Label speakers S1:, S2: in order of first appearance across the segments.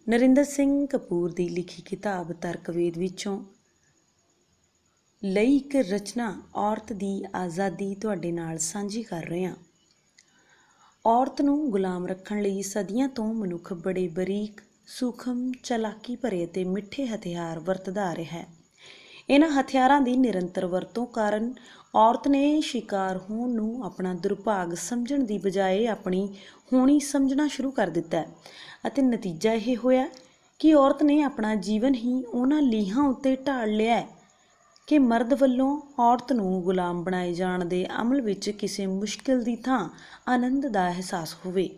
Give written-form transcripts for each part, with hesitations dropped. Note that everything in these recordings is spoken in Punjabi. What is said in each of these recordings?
S1: ਨਰਿੰਦਰ ਸਿੰਘ ਕਪੂਰ ਦੀ ਲਿਖੀ ਕਿਤਾਬ ਤਰਕਵੇਦ ਵਿੱਚੋਂ ਲਈ ਇੱਕ ਰਚਨਾ ਔਰਤ ਦੀ ਆਜ਼ਾਦੀ ਤੁਹਾਡੇ ਨਾਲ ਸਾਂਝੀ ਕਰ ਰਹੇ ਹਾਂ। ਔਰਤ ਨੂੰ ਗੁਲਾਮ ਰੱਖਣ ਲਈ ਸਦੀਆਂ ਤੋਂ ਮਨੁੱਖ ਬੜੇ ਬਰੀਕ, ਸੂਖਮ, ਚਾਲਾਕੀ ਭਰੇ ਅਤੇ ਮਿੱਠੇ ਹਥਿਆਰ ਵਰਤਦਾ ਆ ਰਿਹਾ ਹੈ। ਇਹਨਾਂ ਹਥਿਆਰਾਂ ਦੀ ਨਿਰੰਤਰ ਵਰਤੋਂ ਕਾਰਨ ਔਰਤ ਨੇ ਸ਼ਿਕਾਰ ਹੋਣ ਨੂੰ ਆਪਣਾ ਦੁਰਭਾਗ ਸਮਝਣ ਦੀ ਬਜਾਏ ਆਪਣੀ ਹੋਣੀ ਸਮਝਣਾ ਸ਼ੁਰੂ ਕਰ ਦਿੱਤਾ ਹੈ ਅਤੇ ਨਤੀਜਾ ਇਹ ਹੋਇਆ ਕਿ ਔਰਤ ਨੇ ਆਪਣਾ ਜੀਵਨ ਹੀ ਉਹਨਾਂ ਲੀਹਾਂ ਉੱਤੇ ਢਾਲ ਲਿਆ ਹੈ ਕਿ ਮਰਦ ਵੱਲੋਂ ਔਰਤ ਨੂੰ ਗੁਲਾਮ ਬਣਾਏ ਜਾਣ ਦੇ ਅਮਲ ਵਿੱਚ ਕਿਸੇ ਮੁਸ਼ਕਿਲ ਦੀ ਥਾਂ ਆਨੰਦ ਦਾ ਅਹਿਸਾਸ ਹੋਵੇ।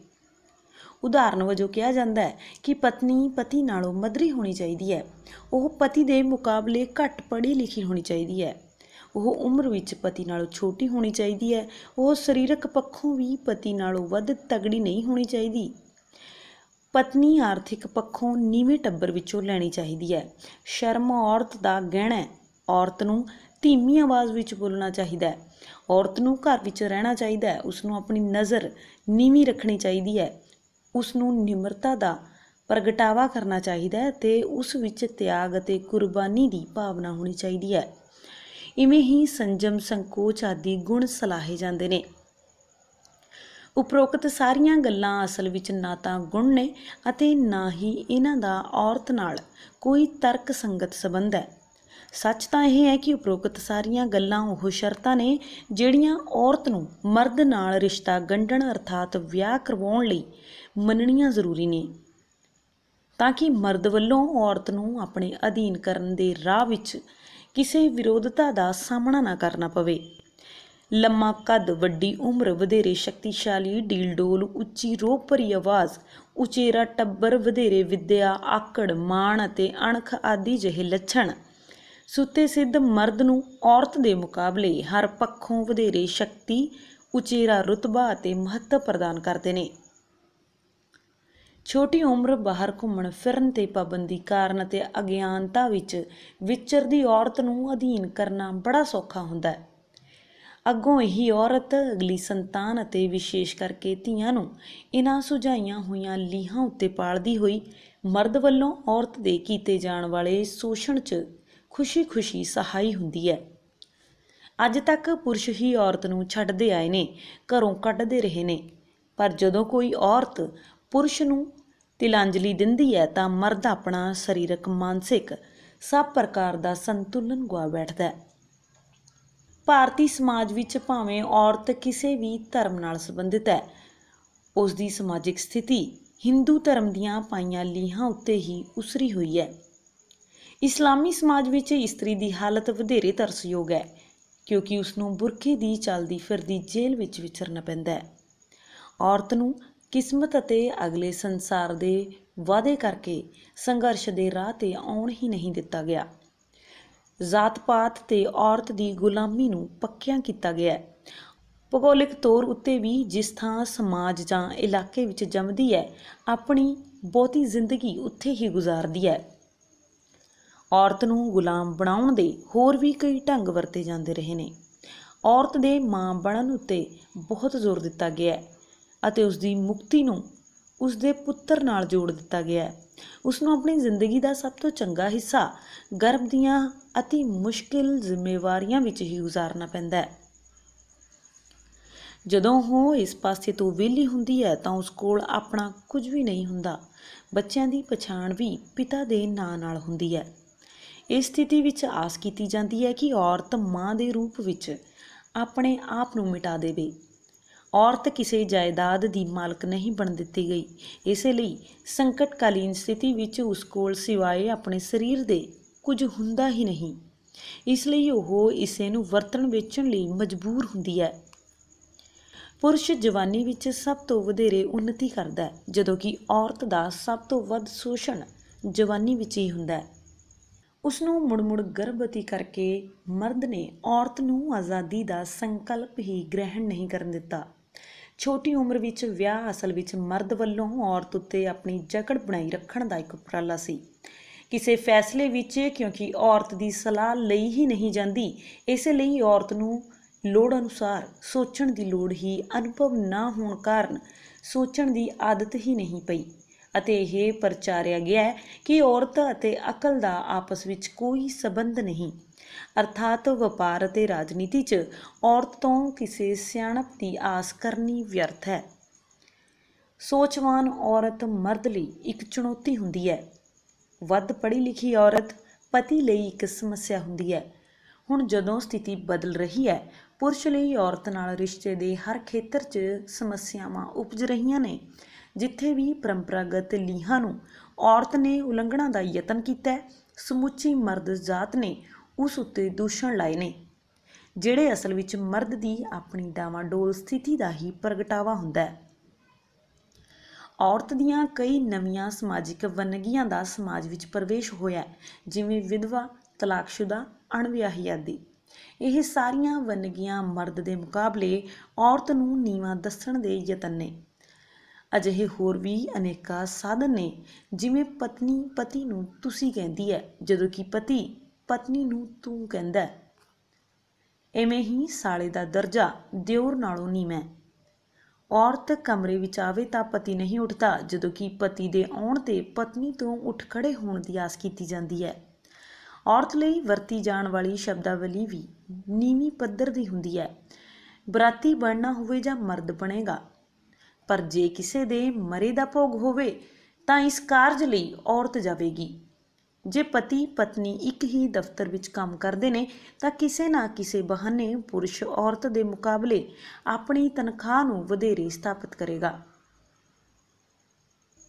S1: ਉਦਾਹਰਨ ਵਜੋਂ ਕਿਹਾ ਜਾਂਦਾ ਹੈ ਕਿ ਪਤਨੀ ਪਤੀ ਨਾਲੋਂ ਮਧਰੀ ਹੋਣੀ ਚਾਹੀਦੀ ਹੈ। ਉਹ ਪਤੀ ਦੇ ਮੁਕਾਬਲੇ ਘੱਟ ਪੜ੍ਹੀ ਲਿਖੀ ਹੋਣੀ ਚਾਹੀਦੀ ਹੈ। ਉਹ ਉਮਰ ਵਿੱਚ ਪਤੀ ਨਾਲੋਂ ਛੋਟੀ ਹੋਣੀ ਚਾਹੀਦੀ ਹੈ। ਉਹ ਸਰੀਰਕ ਪੱਖੋਂ ਵੀ ਪਤੀ ਨਾਲੋਂ ਵੱਧ ਤਗੜੀ ਨਹੀਂ ਹੋਣੀ ਚਾਹੀਦੀ। ਪਤਨੀ ਆਰਥਿਕ ਪੱਖੋਂ ਨੀਵੇਂ ਟੱਬਰ ਵਿੱਚੋਂ ਲੈਣੀ ਚਾਹੀਦੀ ਹੈ। ਸ਼ਰਮ ਔਰਤ ਦਾ ਗਹਿਣਾ ਹੈ। ਔਰਤ ਨੂੰ ਧੀਮੀ ਆਵਾਜ਼ ਵਿੱਚ ਬੋਲਣਾ ਚਾਹੀਦਾ ਹੈ। ਔਰਤ ਨੂੰ ਘਰ ਵਿੱਚ ਰਹਿਣਾ ਚਾਹੀਦਾ ਹੈ। ਉਸਨੂੰ ਆਪਣੀ ਨਜ਼ਰ ਨੀਵੀਂ ਰੱਖਣੀ ਚਾਹੀਦੀ ਹੈ। ਉਸ ਨੂੰ ਨਿਮਰਤਾ ਦਾ ਪ੍ਰਗਟਾਵਾ ਕਰਨਾ ਚਾਹੀਦਾ ਹੈ ਅਤੇ ਉਸ ਵਿੱਚ ਤਿਆਗ ਅਤੇ ਕੁਰਬਾਨੀ ਦੀ ਭਾਵਨਾ ਹੋਣੀ ਚਾਹੀਦੀ ਹੈ। ਇਵੇਂ ਹੀ ਸੰਜਮ, ਸੰਕੋਚ ਆਦਿ ਗੁਣ ਸਲਾਹੇ ਜਾਂਦੇ ਨੇ। ਉਪਰੋਕਤ ਸਾਰੀਆਂ ਗੱਲਾਂ ਅਸਲ ਵਿੱਚ ਨਾ ਤਾਂ ਗੁਣ ਨੇ ਅਤੇ ਨਾ ਹੀ ਇਹਨਾਂ ਦਾ ਔਰਤ ਨਾਲ ਕੋਈ ਤਰਕ ਸੰਗਤ ਸੰਬੰਧ ਹੈ। ਸੱਚ ਤਾਂ ਇਹ ਹੈ ਕਿ ਉਪਰੋਕਤ ਸਾਰੀਆਂ ਗੱਲਾਂ ਉਹ ਸ਼ਰਤਾਂ ਨੇ ਜਿਹੜੀਆਂ ਔਰਤ ਨੂੰ ਮਰਦ ਨਾਲ ਰਿਸ਼ਤਾ ਗੰਢਣ ਅਰਥਾਤ ਵਿਆਹ ਕਰਵਾਉਣ ਲਈ ਮੰਨਣੀਆਂ ਜ਼ਰੂਰੀ ਨੇ, ਤਾਂ ਕਿ ਮਰਦ ਵੱਲੋਂ ਔਰਤ ਨੂੰ ਆਪਣੇ ਅਧੀਨ ਕਰਨ ਦੇ ਰਾਹ ਵਿੱਚ ਕਿਸੇ ਵਿਰੋਧਤਾ ਦਾ ਸਾਹਮਣਾ ਨਾ ਕਰਨਾ ਪਵੇ। ਲੰਮਾ ਕੱਦ, ਵੱਡੀ ਉਮਰ, ਵਧੇਰੇ ਸ਼ਕਤੀਸ਼ਾਲੀ ਡੀਲ-ਡੋਲ, ਉੱਚੀ ਰੋਹ ਭਰੀ ਆਵਾਜ਼, ਉਚੇਰਾ ਟੱਬਰ, ਵਧੇਰੇ ਵਿੱਦਿਆ, ਆਕੜ, ਮਾਣ ਅਤੇ ਅਣਖ ਆਦਿ ਜਿਹੇ ਲੱਛਣ ਸੁੱਤੇ ਸਿੱਧ ਮਰਦ ਨੂੰ ਔਰਤ ਦੇ ਮੁਕਾਬਲੇ ਹਰ ਪੱਖੋਂ ਵਧੇਰੇ ਸ਼ਕਤੀ, ਉਚੇਰਾ ਰੁਤਬਾ ਅਤੇ ਮਹੱਤਵ ਪ੍ਰਦਾਨ ਕਰਦੇ ਨੇ। ਛੋਟੀ ਉਮਰ, ਬਾਹਰ ਘੁੰਮਣ ਫਿਰਨ ਤੇ ਪਾਬੰਦੀ ਕਾਰਨ ਅਤੇ ਅਗਿਆਨਤਾ ਵਿੱਚ ਵਿਚਰਦੀ ਔਰਤ ਨੂੰ ਅਧੀਨ ਕਰਨਾ ਬੜਾ ਸੌਖਾ ਹੁੰਦਾ ਹੈ। ਅੱਗੋਂ ਇਹੀ ਔਰਤ ਅਗਲੀ ਸੰਤਾਨ ਅਤੇ ਵਿਸ਼ੇਸ਼ ਕਰਕੇ ਧੀਆਂ ਨੂੰ ਇਹਨਾਂ ਸੁਝਾਈਆਂ ਹੋਈਆਂ ਲੀਹਾਂ ਉੱਤੇ ਪਾਲਦੀ ਹੋਈ ਮਰਦ ਵੱਲੋਂ ਔਰਤ ਦੇ ਕੀਤੇ ਜਾਣ ਵਾਲੇ ਸ਼ੋਸ਼ਣ 'ਚ ਖੁਸ਼ੀ-ਖੁਸ਼ੀ ਸਹਾਈ ਹੁੰਦੀ ਹੈ। ਅੱਜ ਤੱਕ ਪੁਰਸ਼ ਹੀ ਔਰਤ ਨੂੰ ਛੱਡਦੇ ਆਏ ਨੇ, ਘਰੋਂ ਕੱਢਦੇ ਰਹੇ ਨੇ, ਪਰ ਜਦੋਂ ਕੋਈ ਔਰਤ ਪੁਰਸ਼ ਨੂੰ ਤਿਲਾਂਜਲੀ ਦਿੰਦੀ ਹੈ ਤਾਂ ਮਰਦ ਆਪਣਾ ਸਰੀਰਕ, ਮਾਨਸਿਕ ਸਭ ਪ੍ਰਕਾਰ ਦਾ ਸੰਤੁਲਨ ਗੁਆ ਬੈਠਦਾ ਹੈ। ਭਾਰਤੀ ਸਮਾਜ ਵਿੱਚ ਭਾਵੇਂ ਔਰਤ ਕਿਸੇ ਵੀ ਧਰਮ ਨਾਲ ਸੰਬੰਧਿਤ ਹੈ, ਉਸ ਦੀ ਸਮਾਜਿਕ ਸਥਿਤੀ ਹਿੰਦੂ ਧਰਮ ਦੀਆਂ ਪਾਈਆਂ ਲੀਹਾਂ ਉੱਤੇ ਹੀ ਉਸਰੀ ਹੋਈ ਹੈ। ਇਸਲਾਮੀ ਸਮਾਜ ਵਿੱਚ ਇਸਤਰੀ ਦੀ ਹਾਲਤ ਵਧੇਰੇ ਤਰਸਯੋਗ ਹੈ ਕਿਉਂਕਿ ਉਸਨੂੰ ਬੁਰਕੇ ਦੀ ਚੱਲਦੀ ਫਿਰਦੀ ਜੇਲ੍ਹ ਵਿੱਚ ਵਿਚਰਨਾ ਪੈਂਦਾ ਹੈ। ਔਰਤ ਨੂੰ ਕਿਸਮਤ ਅਤੇ ਅਗਲੇ ਸੰਸਾਰ ਦੇ ਵਾਅਦੇ ਕਰਕੇ ਸੰਘਰਸ਼ ਦੇ ਰਾਹ 'ਤੇ ਆਉਣ ਹੀ ਨਹੀਂ ਦਿੱਤਾ ਗਿਆ। ਜ਼ਾਤ-ਪਾਤ ਤੇ ਔਰਤ ਦੀ ਗੁਲਾਮੀ ਨੂੰ ਪੱਕਿਆਂ ਕੀਤਾ ਗਿਆ ਹੈ। ਭੂਗੋਲਿਕ ਤੌਰ ਉੱਤੇ ਵੀ ਜਿਸ ਥਾਂ ਸਮਾਜ ਜਾਂ ਇਲਾਕੇ ਵਿੱਚ ਜੰਮਦੀ ਹੈ, ਆਪਣੀ ਬਹੁਤੀ ਜ਼ਿੰਦਗੀ ਉੱਥੇ ਹੀ ਗੁਜ਼ਾਰਦੀ ਹੈ। ਔਰਤ ਨੂੰ ਗੁਲਾਮ ਬਣਾਉਣ ਦੇ ਹੋਰ ਵੀ ਕਈ ਢੰਗ ਵਰਤੇ ਜਾਂਦੇ ਰਹੇ ਨੇ। ਔਰਤ ਦੇ ਮਾਂ ਬਣਨ ਉੱਤੇ ਬਹੁਤ ਜ਼ੋਰ ਦਿੱਤਾ ਗਿਆ ਹੈ ਅਤੇ ਉਸ ਦੀ ਮੁਕਤੀ ਨੂੰ ਉਸ ਦੇ ਪੁੱਤਰ ਨਾਲ ਜੋੜ ਦਿੱਤਾ ਗਿਆ ਹੈ। ਉਸ ਨੂੰ ਆਪਣੀ ਜ਼ਿੰਦਗੀ ਦਾ ਸਭ ਤੋਂ ਚੰਗਾ ਹਿੱਸਾ ਗਰਭ ਦੀਆਂ ਅਤੀ ਮੁਸ਼ਕਿਲ ਜ਼ਿੰਮੇਵਾਰੀਆਂ ਵਿੱਚ ਹੀ ਗੁਜ਼ਾਰਨਾ ਪੈਂਦਾ ਹੈ। ਜਦੋਂ ਉਹ ਇਸ ਪਾਸੇ ਤੋਂ ਵਿਹਲੀ ਹੁੰਦੀ ਹੈ ਤਾਂ ਉਸ ਕੋਲ ਆਪਣਾ ਕੁਝ ਵੀ ਨਹੀਂ ਹੁੰਦਾ। ਬੱਚਿਆਂ ਦੀ ਪਛਾਣ ਵੀ ਪਿਤਾ ਦੇ ਨਾਂ ਨਾਲ ਹੁੰਦੀ ਹੈ। ਇਸ ਸਥਿਤੀ ਵਿੱਚ ਆਸ ਕੀਤੀ ਜਾਂਦੀ ਹੈ ਕਿ ਔਰਤ ਮਾਂ ਦੇ ਰੂਪ ਵਿੱਚ ਆਪਣੇ ਆਪ ਨੂੰ ਮਿਟਾ ਦੇਵੇ। ਔਰਤ ਕਿਸੇ ਜਾਇਦਾਦ ਦੀ ਮਾਲਕ ਨਹੀਂ ਬਣ ਦਿੱਤੀ ਗਈ। ਇਸੇ ਲਈ ਸੰਕਟਕਾਲੀਨ ਸਥਿਤੀ ਵਿੱਚ ਉਸ ਕੋਲ ਸਿਵਾਏ ਆਪਣੇ ਸਰੀਰ ਦੇ ਕੁਝ ਹੁੰਦਾ ਹੀ ਨਹੀਂ। ਇਸ ਲਈ ਉਹ ਇਸੇ ਨੂੰ ਵਰਤਣ ਵੇਚਣ ਲਈ ਮਜਬੂਰ ਹੁੰਦੀ ਹੈ। ਪੁਰਸ਼ ਜਵਾਨੀ ਵਿੱਚ ਸਭ ਤੋਂ ਵਧੇਰੇ ਉੱਨਤੀ ਕਰਦਾ ਹੈ, ਜਦੋਂ ਕਿ ਔਰਤ ਦਾ ਸਭ ਤੋਂ ਵੱਧ ਸ਼ੋਸ਼ਣ ਜਵਾਨੀ ਵਿੱਚ ਹੀ ਹੁੰਦਾ ਹੈ। ਉਸਨੂੰ ਮੁੜ-ਮੁੜ ਗਰਭਵਤੀ ਕਰਕੇ ਮਰਦ ਨੇ ਔਰਤ ਨੂੰ ਆਜ਼ਾਦੀ ਦਾ ਸੰਕਲਪ ਹੀ ਗ੍ਰਹਿਣ ਨਹੀਂ ਕਰਨ ਦਿੱਤਾ। ਛੋਟੀ ਉਮਰ ਵਿੱਚ ਵਿਆਹ ਅਸਲ ਵਿੱਚ ਮਰਦ ਵੱਲੋਂ ਔਰਤ ਉੱਤੇ ਆਪਣੀ ਜਕੜ ਬਣਾਈ ਰੱਖਣ ਦਾ ਇੱਕ ਉਪਰਾਲਾ ਸੀ। ਕਿਸੇ ਫੈਸਲੇ ਵਿੱਚ ਕਿਉਂਕਿ ਔਰਤ ਦੀ ਸਲਾਹ ਲਈ ਹੀ ਨਹੀਂ ਜਾਂਦੀ, ਇਸੇ ਲਈ ਔਰਤ ਨੂੰ ਲੋੜ ਅਨੁਸਾਰ ਸੋਚਣ ਦੀ ਲੋੜ ਹੀ ਅਨੁਭਵ ਨਾ ਹੋਣ ਕਾਰਨ ਸੋਚਣ ਦੀ ਆਦਤ ਹੀ ਨਹੀਂ ਪਈ। ਅਤੇ ਇਹ ਪ੍ਰਚਾਰਿਆ ਗਿਆ ਹੈ ਕਿ ਔਰਤ ਅਤੇ ਅਕਲ ਦਾ ਆਪਸ ਵਿੱਚ ਕੋਈ ਸੰਬੰਧ ਨਹੀਂ, ਅਰਥਾਤ ਵਪਾਰ ਅਤੇ ਰਾਜਨੀਤੀ 'ਚ ਔਰਤ ਤੋਂ ਕਿਸੇ ਸਿਆਣਪ ਦੀ ਆਸ ਕਰਨੀ ਵਿਅਰਥ ਹੈ। ਸੋਚਵਾਨ ਔਰਤ ਮਰਦ ਲਈ ਇੱਕ ਚੁਣੌਤੀ ਹੁੰਦੀ ਹੈ। ਵੱਧ ਪੜ੍ਹੀ ਲਿਖੀ ਔਰਤ ਪਤੀ ਲਈ ਇੱਕ ਸਮੱਸਿਆ ਹੁੰਦੀ ਹੈ। ਹੁਣ ਜਦੋਂ ਸਥਿਤੀ ਬਦਲ ਰਹੀ ਹੈ, ਪੁਰਸ਼ ਲਈ ਔਰਤ ਨਾਲ ਰਿਸ਼ਤੇ ਦੇ ਹਰ ਖੇਤਰ 'ਚ ਸਮੱਸਿਆਵਾਂ ਉਪਜ ਰਹੀਆਂ ਨੇ। ਜਿੱਥੇ ਵੀ ਪਰੰਪਰਾਗਤ ਲੀਹਾਂ ਨੂੰ ਔਰਤ ਨੇ ਉਲੰਘਣਾ ਦਾ ਯਤਨ ਕੀਤਾ, ਸਮੁੱਚੀ ਮਰਦ ਜ਼ਾਤ ਨੇ ਉਸ ਉੱਤੇ ਦੂਸ਼ਣ ਲਾਏ ਨੇ, ਜਿਹੜੇ ਅਸਲ ਵਿੱਚ ਮਰਦ ਦੀ ਆਪਣੀ ਡਾਵਾਂਡੋਲ ਸਥਿਤੀ ਦਾ ਹੀ ਪ੍ਰਗਟਾਵਾ ਹੁੰਦਾ ਹੈ। ਔਰਤ ਦੀਆਂ ਕਈ ਨਵੀਆਂ ਸਮਾਜਿਕ ਵੰਨਗੀਆਂ ਦਾ ਸਮਾਜ ਵਿੱਚ ਪ੍ਰਵੇਸ਼ ਹੋਇਆ, ਜਿਵੇਂ ਵਿਧਵਾ, ਤਲਾਕਸ਼ੁਦਾ, ਅਣਵਿਆਹੀ ਆਦਿ। ਇਹ ਸਾਰੀਆਂ ਵੰਨਗੀਆਂ ਮਰਦ ਦੇ ਮੁਕਾਬਲੇ ਔਰਤ ਨੂੰ ਨੀਵਾਂ ਦੱਸਣ ਦੇ ਯਤਨ ਨੇ। ਅਜਿਹੇ ਹੋਰ ਵੀ ਅਨੇਕਾਂ ਸਾਧਨ ਨੇ, ਜਿਵੇਂ ਪਤਨੀ ਪਤੀ ਨੂੰ ਤੁਸੀਂ ਕਹਿੰਦੀ ਹੈ, ਜਦੋਂ ਕਿ ਪਤੀ ਪਤਨੀ ਨੂੰ ਤੂੰ ਕਹਿੰਦਾ ਹੈ। ਇਵੇਂ ਹੀ ਸਾਲੇ ਦਾ ਦਰਜਾ ਦਿਓਰ ਨਾਲੋਂ ਨੀਵਾਂ ਹੈ। ਔਰਤ ਕਮਰੇ ਵਿੱਚ ਆਵੇ ਤਾਂ ਪਤੀ ਨਹੀਂ ਉੱਠਦਾ, ਜਦੋਂ ਕਿ ਪਤੀ ਦੇ ਆਉਣ 'ਤੇ ਪਤਨੀ ਤੋਂ ਉੱਠ ਖੜ੍ਹੇ ਹੋਣ ਦੀ ਆਸ ਕੀਤੀ ਜਾਂਦੀ ਹੈ। ਔਰਤ ਲਈ ਵਰਤੀ ਜਾਣ ਵਾਲੀ ਸ਼ਬਦਾਵਲੀ ਵੀ ਨੀਵੀਂ ਪੱਧਰ ਦੀ ਹੁੰਦੀ ਹੈ। ਬਰਾਤੀ ਬਣਨਾ ਹੋਵੇ ਜਾਂ ਮਰਦ ਬਣੇਗਾ, ਪਰ ਜੇ ਕਿਸੇ ਦੇ ਮਰੇ ਦਾ ਭੋਗ ਹੋਵੇ ਤਾਂ ਇਸ ਕਾਰਜ ਲਈ ਔਰਤ ਜਾਵੇਗੀ। ਜੇ ਪਤੀ ਪਤਨੀ ਇੱਕ ਹੀ ਦਫ਼ਤਰ ਵਿੱਚ ਕੰਮ ਕਰਦੇ ਨੇ ਤਾਂ ਕਿਸੇ ਨਾ ਕਿਸੇ ਬਹਾਨੇ ਪੁਰਸ਼ ਔਰਤ ਦੇ ਮੁਕਾਬਲੇ ਆਪਣੀ ਤਨਖਾਹ ਨੂੰ ਵਧੇਰੇ ਸਥਾਪਿਤ ਕਰੇਗਾ।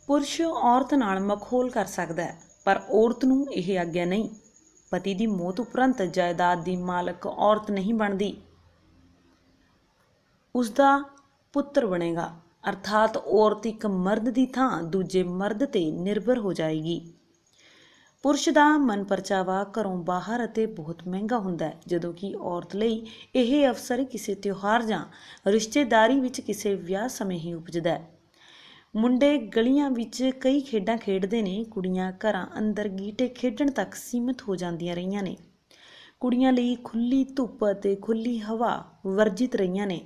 S1: ਪੁਰਸ਼ ਔਰਤ ਨਾਲ ਮਖੌਲ ਕਰ ਸਕਦਾ ਹੈ, ਪਰ ਔਰਤ ਨੂੰ ਇਹ ਆਗਿਆ ਨਹੀਂ। ਪਤੀ ਦੀ ਮੌਤ ਉਪਰੰਤ ਜਾਇਦਾਦ ਦੀ ਮਾਲਕ ਔਰਤ ਨਹੀਂ ਬਣਦੀ, ਉਸਦਾ ਪੁੱਤਰ ਬਣੇਗਾ। ਅਰਥਾਤ ਔਰਤ ਇੱਕ ਮਰਦ ਦੀ ਥਾਂ ਦੂਜੇ ਮਰਦ 'ਤੇ ਨਿਰਭਰ ਹੋ ਜਾਏਗੀ। ਪੁਰਸ਼ ਦਾ ਮਨ ਪਰਚਾਵਾ ਘਰੋਂ ਬਾਹਰ ਅਤੇ ਬਹੁਤ ਮਹਿੰਗਾ ਹੁੰਦਾ ਹੈ, ਜਦੋਂ ਕਿ ਔਰਤ ਲਈ ਇਹ ਅਵਸਰ ਕਿਸੇ ਤਿਉਹਾਰ ਜਾਂ ਰਿਸ਼ਤੇਦਾਰੀ ਵਿੱਚ ਕਿਸੇ ਵਿਆਹ ਸਮੇਂ ਹੀ ਉਪਜਦਾ ਹੈ। ਮੁੰਡੇ ਗਲੀਆਂ ਵਿੱਚ ਕਈ ਖੇਡਾਂ ਖੇਡਦੇ ਨੇ, ਕੁੜੀਆਂ ਘਰਾਂ ਅੰਦਰ ਗੀਟੇ ਖੇਡਣ ਤੱਕ ਸੀਮਿਤ ਹੋ ਜਾਂਦੀਆਂ ਰਹੀਆਂ ਨੇ। ਕੁੜੀਆਂ ਲਈ ਖੁੱਲ੍ਹੀ ਧੁੱਪ ਅਤੇ ਖੁੱਲ੍ਹੀ ਹਵਾ ਵਰਜਿਤ ਰਹੀਆਂ ਨੇ।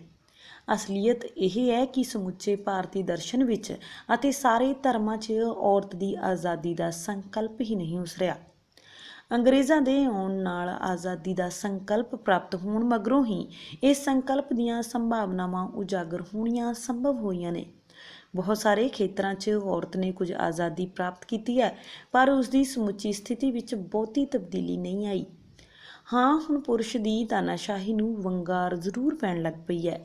S1: ਅਸਲੀਅਤ ਇਹ ਹੈ ਕਿ ਸਮੁੱਚੇ ਭਾਰਤੀ ਦਰਸ਼ਨ ਵਿੱਚ ਅਤੇ ਸਾਰੇ ਧਰਮਾਂ 'ਚ ਔਰਤ ਦੀ ਆਜ਼ਾਦੀ ਦਾ ਸੰਕਲਪ ਹੀ ਨਹੀਂ ਉਸਰਿਆ। ਅੰਗਰੇਜ਼ਾਂ ਦੇ ਆਉਣ ਨਾਲ ਆਜ਼ਾਦੀ ਦਾ ਸੰਕਲਪ ਪ੍ਰਾਪਤ ਹੋਣ ਮਗਰੋਂ ਹੀ ਇਸ ਸੰਕਲਪ ਦੀਆਂ ਸੰਭਾਵਨਾਵਾਂ ਉਜਾਗਰ ਹੋਣੀਆਂ ਸੰਭਵ ਹੋਈਆਂ ਨੇ। ਬਹੁਤ ਸਾਰੇ ਖੇਤਰਾਂ 'ਚ ਔਰਤ ਨੇ ਕੁਝ ਆਜ਼ਾਦੀ ਪ੍ਰਾਪਤ ਕੀਤੀ ਹੈ, ਪਰ ਉਸਦੀ ਸਮੁੱਚੀ ਸਥਿਤੀ ਵਿੱਚ ਬਹੁਤੀ ਤਬਦੀਲੀ ਨਹੀਂ ਆਈ। ਹਾਂ, ਹੁਣ ਪੁਰਸ਼ ਦੀ ਤਾਨਾਸ਼ਾਹੀ ਨੂੰ ਵੰਗਾਰ ਜ਼ਰੂਰ ਪੈਣ ਲੱਗ ਪਈ ਹੈ।